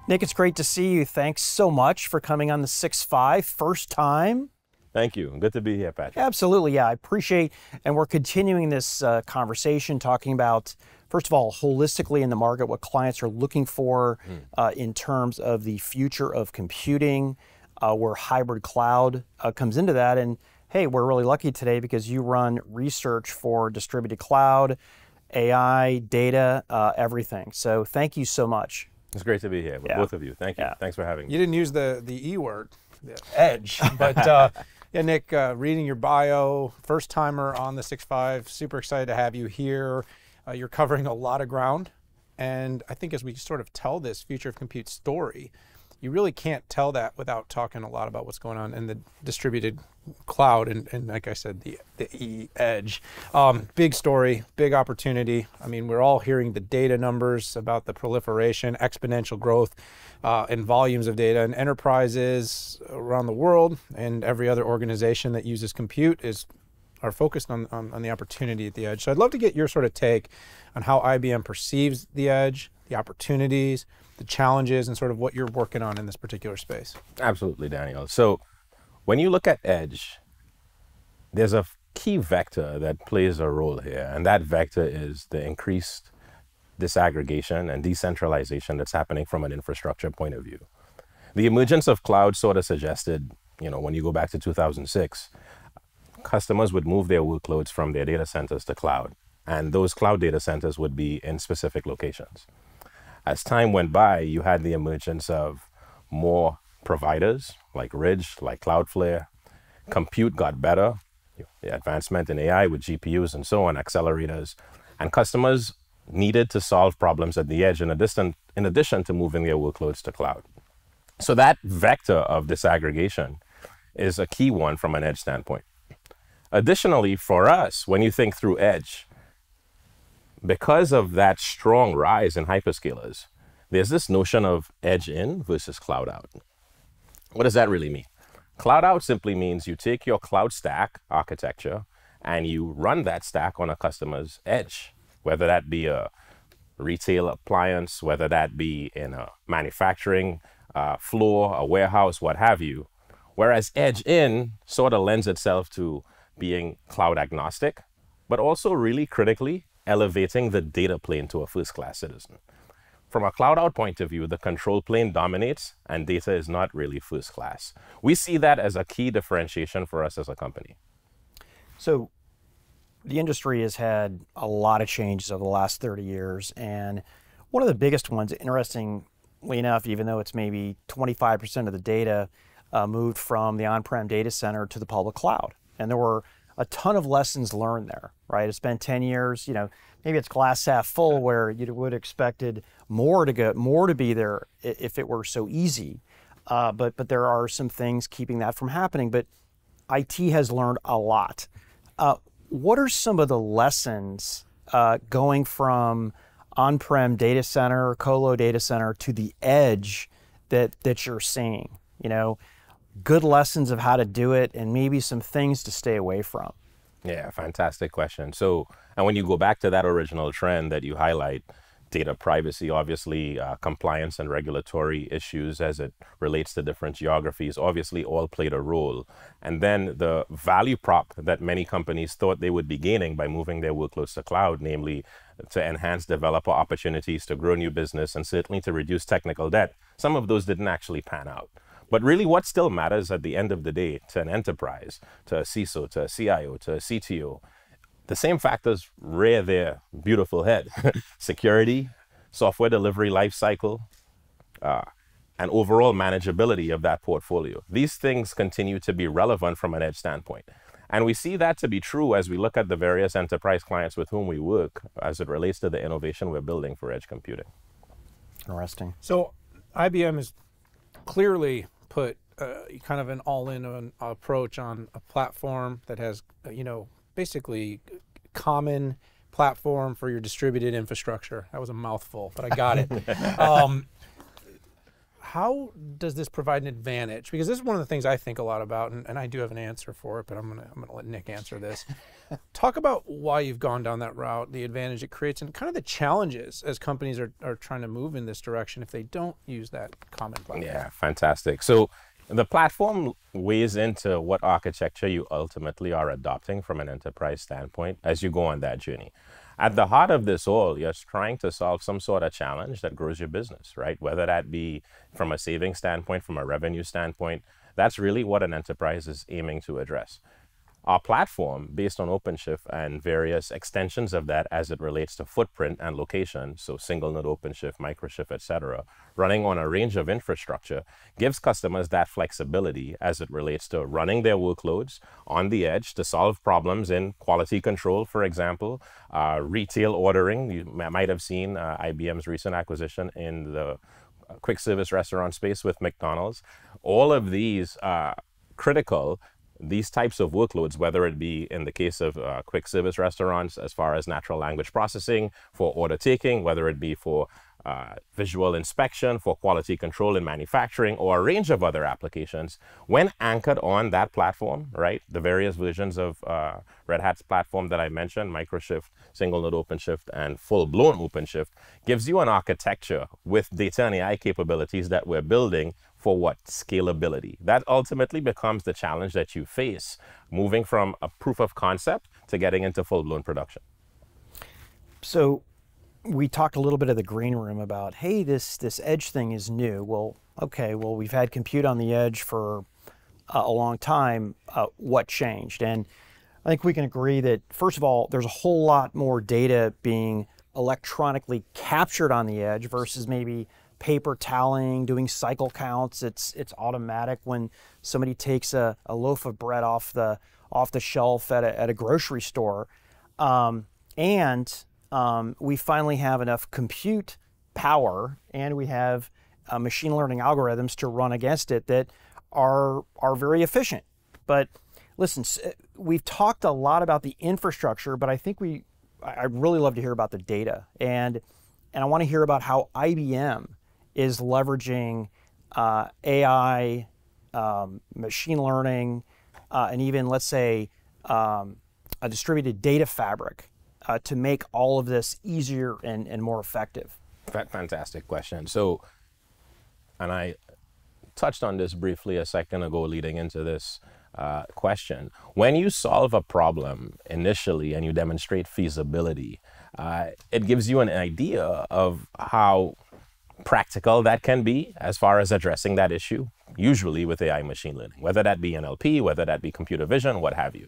Nick, it's great to see you. Thanks so much for coming on the 6-5, first time. Thank you. Good to be here, Patrick. Absolutely, yeah, I appreciate, and we're continuing this conversation talking about, first of all, holistically in the market, what clients are looking for in terms of the future of computing, where hybrid cloud comes into that. And hey, we're really lucky today because you run research for distributed cloud, AI, data, everything. So thank you so much. It's great to be here with both of you. Thank you. Yeah. Thanks for having me. You didn't use the E word, the edge, but yeah, Nick, reading your bio, first timer on the 6-5, super excited to have you here. You're covering a lot of ground, and I think as we sort of tell this future of compute story, you really can't tell that without talking a lot about what's going on in the distributed cloud and like I said, the E edge. Big story, big opportunity. I mean, we're all hearing the data numbers about the proliferation, exponential growth in volumes of data, and enterprises around the world and every other organization that uses compute are focused on the opportunity at the edge. So I'd love to get your sort of take on how IBM perceives the edge, the opportunities, the challenges, and sort of what you're working on in this particular space. Absolutely, Daniel. So when you look at edge, there's a key vector that plays a role here, and that vector is the increased disaggregation and decentralization that's happening from an infrastructure point of view. The emergence of cloud sort of suggested, when you go back to 2006, customers would move their workloads from their data centers to cloud, and those cloud data centers would be in specific locations. As time went by, you had the emergence of more providers like Ridge, like Cloudflare. Compute got better, the advancement in AI with GPUs and so on, accelerators, and customers needed to solve problems at the edge in addition to moving their workloads to cloud. So that vector of disaggregation is a key one from an edge standpoint. Additionally, for us, when you think through edge, because of that strong rise in hyperscalers, there's this notion of edge in versus cloud out. What does that really mean? Cloud out simply means you take your cloud stack architecture and you run that stack on a customer's edge, whether that be a retail appliance, whether that be in a manufacturing floor, a warehouse, what have you. Whereas edge in sort of lends itself to being cloud agnostic, but also really critically elevating the data plane to a first-class citizen. From a cloud out point of view, the control plane dominates and data is not really first class. We see that as a key differentiation for us as a company. So the industry has had a lot of changes over the last 30 years. And one of the biggest ones, interestingly enough, even though it's maybe 25% of the data moved from the on-prem data center to the public cloud. And there were a ton of lessons learned there, right? It's been 10 years, maybe it's glass half full where you would have expected more to be there if it were so easy. But there are some things keeping that from happening, but IT has learned a lot. What are some of the lessons going from on-prem data center, colo data center to the edge that you're seeing? Good lessons of how to do it and maybe some things to stay away from. Yeah, fantastic question. So, and when you go back to that original trend that you highlight, data privacy, obviously compliance and regulatory issues as it relates to different geographies, obviously all played a role. And then the value prop that many companies thought they would be gaining by moving their workloads to cloud, namely to enhance developer opportunities, to grow new business, and certainly to reduce technical debt, some of those didn't actually pan out. But really what still matters at the end of the day to an enterprise, to a CISO, to a CIO, to a CTO, the same factors rear their beautiful head. Security, software delivery lifecycle, and overall manageability of that portfolio. These things continue to be relevant from an edge standpoint. And we see that to be true as we look at the various enterprise clients with whom we work as it relates to the innovation we're building for edge computing. Interesting. So IBM has clearly put kind of an all-in approach on a platform that has, basically common platform for your distributed infrastructure. That was a mouthful, but I got it. How does this provide an advantage? Because this is one of the things I think a lot about, and I do have an answer for it, but I'm gonna let Nick answer this. Talk about why you've gone down that route, the advantage it creates, and kind of the challenges as companies are trying to move in this direction if they don't use that common platform. Yeah, fantastic. So the platform weighs into what architecture you ultimately are adopting from an enterprise standpoint as you go on that journey. At the heart of this all, you're trying to solve some sort of challenge that grows your business, right? Whether that be from a savings standpoint, from a revenue standpoint, that's really what an enterprise is aiming to address. Our platform, based on OpenShift and various extensions of that as it relates to footprint and location, so single node OpenShift, microshift, etc., running on a range of infrastructure, gives customers that flexibility as it relates to running their workloads on the edge to solve problems in quality control, for example, retail ordering. You might have seen IBM's recent acquisition in the quick service restaurant space with McDonald's. All of these are critical. These types of workloads, whether it be in the case of quick service restaurants as far as natural language processing for order taking, whether it be for visual inspection, for quality control in manufacturing, or a range of other applications, when anchored on that platform, right, the various versions of Red Hat's platform that I mentioned, microshift, single node OpenShift, and full-blown OpenShift, gives you an architecture with data and AI capabilities that we're building for what? Scalability. That ultimately becomes the challenge that you face moving from a proof of concept to getting into full-blown production. So we talked a little bit of the green room about, hey, this edge thing is new. Well, okay, well, we've had compute on the edge for a long time. What changed? And I think we can agree that, first of all, there's a whole lot more data being electronically captured on the edge versus maybe paper tallying, doing cycle counts. It's automatic when somebody takes a loaf of bread off the shelf at a grocery store. We finally have enough compute power, and we have machine learning algorithms to run against it that are very efficient. But listen, we've talked a lot about the infrastructure, but I think I'd really love to hear about the data, and I want to hear about how IBM is leveraging AI, machine learning, and even, let's say, a distributed data fabric to make all of this easier and more effective. Fantastic question. So, and I touched on this briefly a second ago leading into this question. When you solve a problem initially and you demonstrate feasibility, it gives you an idea of how practical that can be as far as addressing that issue, usually with AI machine learning, whether that be NLP, whether that be computer vision, what have you.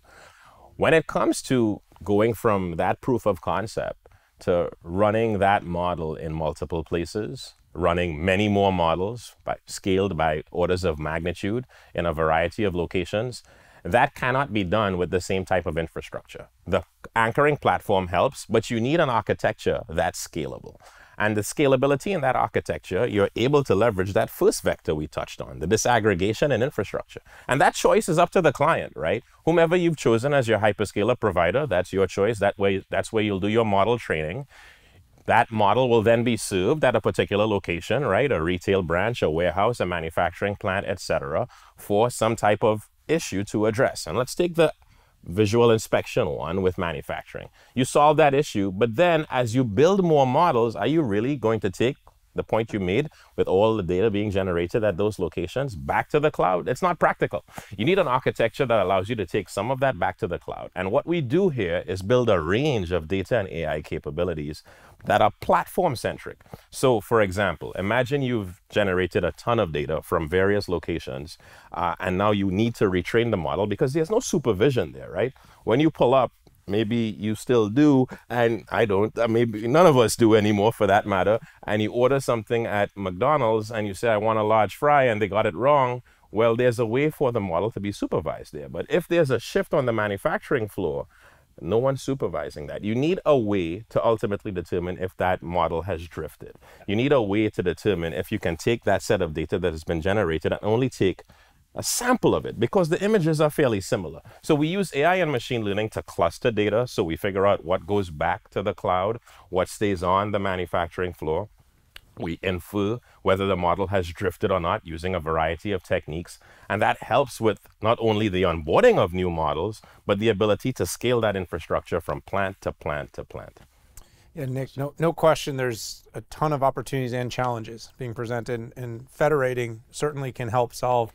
When it comes to going from that proof of concept to running that model in multiple places, running many more models scaled by orders of magnitude in a variety of locations, that cannot be done with the same type of infrastructure. The anchoring platform helps, but you need an architecture that's scalable. And the scalability in that architecture, you're able to leverage that first vector we touched on, the disaggregation and infrastructure. And that choice is up to the client, right? Whomever you've chosen as your hyperscaler provider, that's your choice. That's where you'll do your model training. That model will then be served at a particular location, right? A retail branch, a warehouse, a manufacturing plant, etc., for some type of issue to address. And let's take the visual inspection one with manufacturing. You solve that issue, but then as you build more models, are you really going to take the point you made with all the data being generated at those locations back to the cloud? It's not practical. You need an architecture that allows you to take some of that back to the cloud. And what we do here is build a range of data and AI capabilities that are platform-centric. So, for example, imagine you've generated a ton of data from various locations, and now you need to retrain the model because there's no supervision there, right? When you pull up, maybe you still do, and I don't, maybe none of us do anymore for that matter, and you order something at McDonald's and you say, I want a large fry, and they got it wrong. Well, there's a way for the model to be supervised there. But if there's a shift on the manufacturing floor, no one's supervising that. You need a way to ultimately determine if that model has drifted. You need a way to determine if you can take that set of data that has been generated and only take a sample of it, because the images are fairly similar. So we use AI and machine learning to cluster data, so we figure out what goes back to the cloud, what stays on the manufacturing floor. We infer whether the model has drifted or not using a variety of techniques. And that helps with not only the onboarding of new models, but the ability to scale that infrastructure from plant to plant to plant. Yeah, Nick, no question there's a ton of opportunities and challenges being presented, and federating certainly can help solve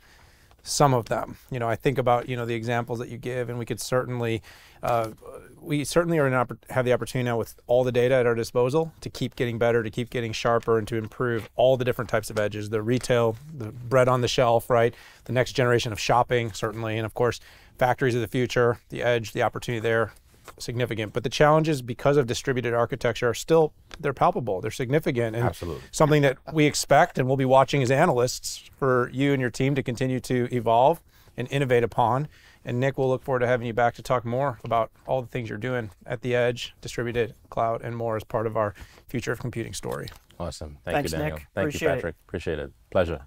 some of them. You know, I think about, the examples that you give, and we could certainly, we certainly have the opportunity now with all the data at our disposal to keep getting better, to keep getting sharper, and to improve all the different types of edges, the retail, the bread on the shelf, right? The next generation of shopping, certainly, and of course, factories of the future, the edge, the opportunity there, significant. But the challenges, because of distributed architecture, are still, they're palpable, they're significant, and Absolutely. something that we expect and we'll be watching as analysts for you and your team to continue to evolve and innovate upon. And Nick, we'll look forward to having you back to talk more about all the things you're doing at the edge, distributed cloud, and more as part of our future of computing story. Awesome. Thank Thanks, you, Daniel. Nick. Thank Appreciate you, it. Patrick. Appreciate it. Pleasure.